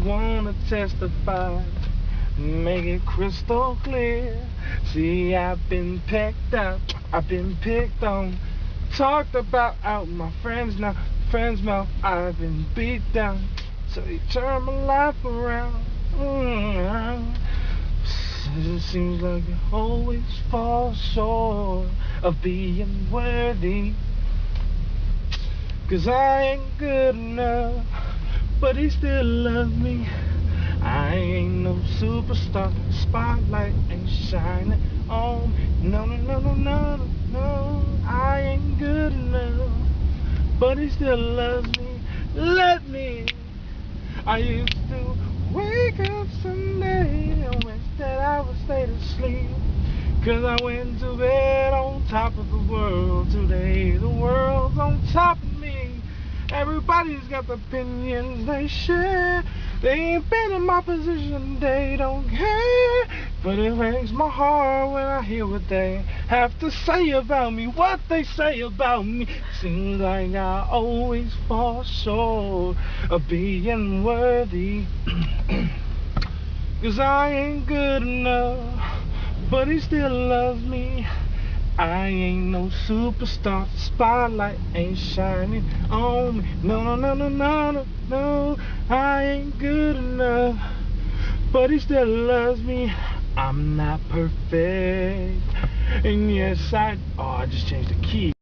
wanna testify, make it crystal clear. See, I've been picked up, I've been picked on, talked about out my friends' mouth. I've been beat down, so you turn my life around. It seems like you always fall short of being worthy. 'Cause I ain't good enough, but he still loves me. I ain't no superstar, spotlight ain't shining on me. No, no, no, no, no, no, no. I ain't good enough, but he still loves me. Let me. I used to wake up Sunday and wish that I would stay to sleep. 'Cause I went to bed on top of the world. Today the world's on top of me. Everybody's got the opinions they share. They ain't been in my position, they don't care. But it breaks my heart when I hear what they have to say about me. What they say about me. Seems like I always fall short of being worthy. 'Cause I ain't good enough, but he still loves me. I ain't no superstar, spotlight ain't shining on me. No, no, no, no, no, no, no. I ain't good enough, but he still loves me. I'm not perfect, and yes, I just changed the key.